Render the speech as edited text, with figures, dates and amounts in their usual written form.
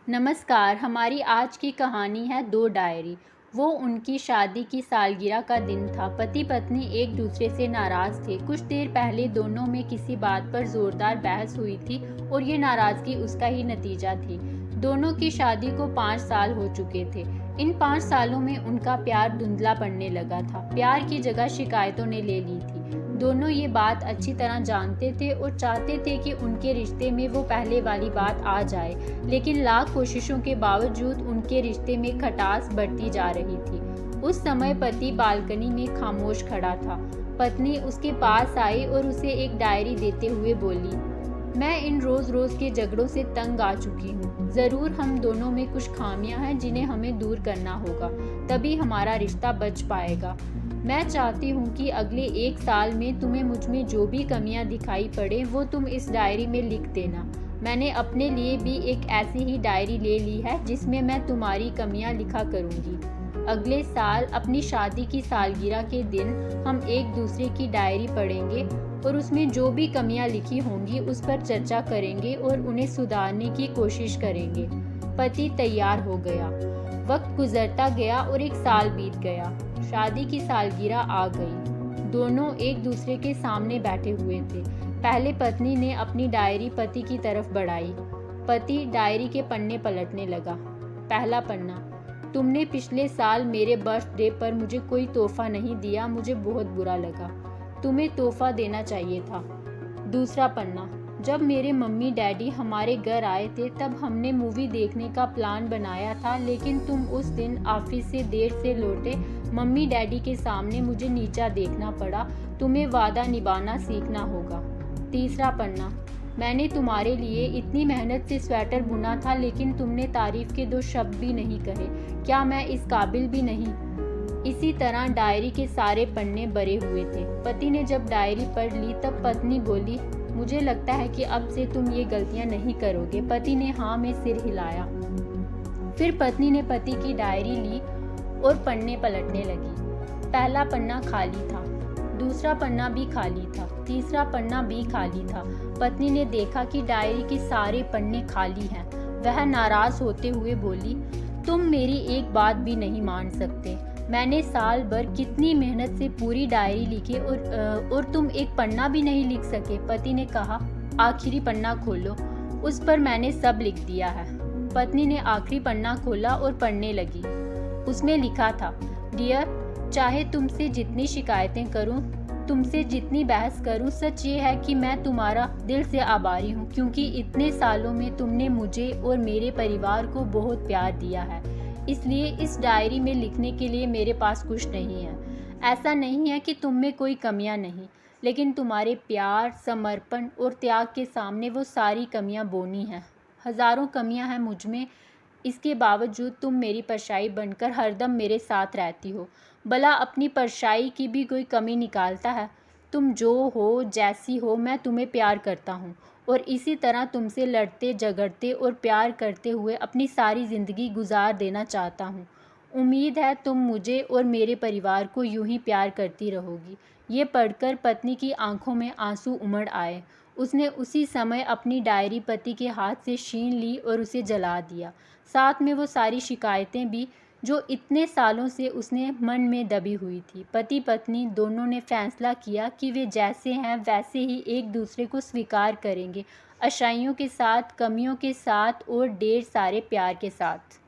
नमस्कार। हमारी आज की कहानी है दो डायरी। वो उनकी शादी की सालगिरह का दिन था। पति पत्नी एक दूसरे से नाराज थे। कुछ देर पहले दोनों में किसी बात पर जोरदार बहस हुई थी और ये नाराजगी उसका ही नतीजा थी। दोनों की शादी को 5 साल हो चुके थे। इन 5 सालों में उनका प्यार धुंधला पड़ने लगा था। प्यार की जगह शिकायतों ने ले ली थी। दोनों ये बात अच्छी तरह जानते थे और चाहते थे कि उनके रिश्ते में वो पहले वाली बात आ जाए, लेकिन लाख कोशिशों के बावजूद उनके रिश्ते में खटास बढ़ती जा रही थी। उस समय पति बालकनी में खामोश खड़ा था। पत्नी उसके पास आई और उसे एक डायरी देते हुए बोली, मैं इन रोज रोज के झगड़ों से तंग आ चुकी हूँ। जरूर हम दोनों में कुछ खामियां हैं जिन्हें हमें दूर करना होगा, तभी हमारा रिश्ता बच पाएगा। मैं चाहती हूँ कि अगले 1 साल में तुम्हें मुझ में जो भी कमियां दिखाई पड़े वो तुम इस डायरी में लिख देना। मैंने अपने लिए भी एक ऐसी ही डायरी ले ली है जिसमें मैं तुम्हारी कमियां लिखा करूँगी। अगले साल अपनी शादी की सालगिरह के दिन हम एक दूसरे की डायरी पढ़ेंगे और उसमें जो भी कमियां लिखी होंगी उस पर चर्चा करेंगे और उन्हें सुधारने की कोशिश करेंगे। पति तैयार हो गया। वक्त गुजरता गया और 1 साल बीत गया। शादी की सालगिरह आ गई। दोनों एक दूसरे के सामने बैठे हुए थे। पहले पत्नी ने अपनी डायरी पति की तरफ बढ़ाई। पति डायरी के पन्ने पलटने लगा। पहला पन्ना, तुमने पिछले साल मेरे बर्थडे पर मुझे कोई तोहफा नहीं दिया, मुझे बहुत बुरा लगा। तुम्हें तोहफा देना चाहिए था। दूसरा पन्ना, जब मेरे मम्मी डैडी हमारे घर आए थे तब हमने मूवी देखने का प्लान बनाया था, लेकिन तुम उस दिन ऑफिस से देर से लौटे। मम्मी डैडी के सामने मुझे नीचा देखना पड़ा। तुम्हें वादा निभाना सीखना होगा। तीसरा पन्ना, मैंने तुम्हारे लिए इतनी मेहनत से स्वेटर बुना था, लेकिन तुमने तारीफ के 2 शब्द भी नहीं कहे। क्या मैं इस काबिल भी नहीं? इसी तरह डायरी के सारे पन्ने भरे हुए थे। पति ने जब डायरी पढ़ ली तब पत्नी बोली, मुझे लगता है कि अब से तुम ये गलतियां नहीं करोगे। पति ने हाँ में सिर हिलाया। फिर पत्नी ने पति की डायरी ली और पन्ने पलटने लगी। पहला पन्ना खाली था, दूसरा पन्ना भी खाली था, तीसरा पन्ना भी खाली था। पत्नी ने देखा कि डायरी के सारे पन्ने खाली हैं। वह नाराज होते हुए बोली, तुम मेरी एक बात भी नहीं मान सकते। मैंने साल भर कितनी मेहनत से पूरी डायरी लिखी और तुम एक पन्ना भी नहीं लिख सके। पति ने कहा, आखिरी पन्ना खोलो, उस पर मैंने सब लिख दिया है। पत्नी ने आखिरी पन्ना खोला और पढ़ने लगी। उसमें लिखा था, डियर, चाहे तुमसे जितनी शिकायतें करूं, तुमसे जितनी बहस करूं, सच ये है कि मैं तुम्हारा दिल से आभारी हूं, क्योंकि इतने सालों में तुमने मुझे और मेरे परिवार को बहुत प्यार दिया है। इसलिए इस डायरी में लिखने के लिए मेरे पास कुछ नहीं है। ऐसा नहीं है कि तुम में कोई कमियां नहीं, लेकिन तुम्हारे प्यार, समर्पण और त्याग के सामने वो सारी कमियां बौनी हैं। हज़ारों कमियां हैं मुझ में, इसके बावजूद तुम मेरी परछाई बनकर हरदम मेरे साथ रहती हो। भला अपनी परछाई की भी कोई कमी निकालता है? तुम जो हो, जैसी हो, मैं तुम्हें प्यार करता हूँ और इसी तरह तुमसे लड़ते, झगड़ते और प्यार करते हुए अपनी सारी ज़िंदगी गुजार देना चाहता हूँ। उम्मीद है तुम मुझे और मेरे परिवार को यूं ही प्यार करती रहोगी। ये पढ़कर पत्नी की आंखों में आंसू उमड़ आए। उसने उसी समय अपनी डायरी पति के हाथ से छीन ली और उसे जला दिया। साथ में वो सारी शिकायतें भी जो इतने सालों से उसने मन में दबी हुई थी। पति पत्नी दोनों ने फैसला किया कि वे जैसे हैं वैसे ही एक दूसरे को स्वीकार करेंगे, अच्छाइयों के साथ, कमियों के साथ और ढेर सारे प्यार के साथ।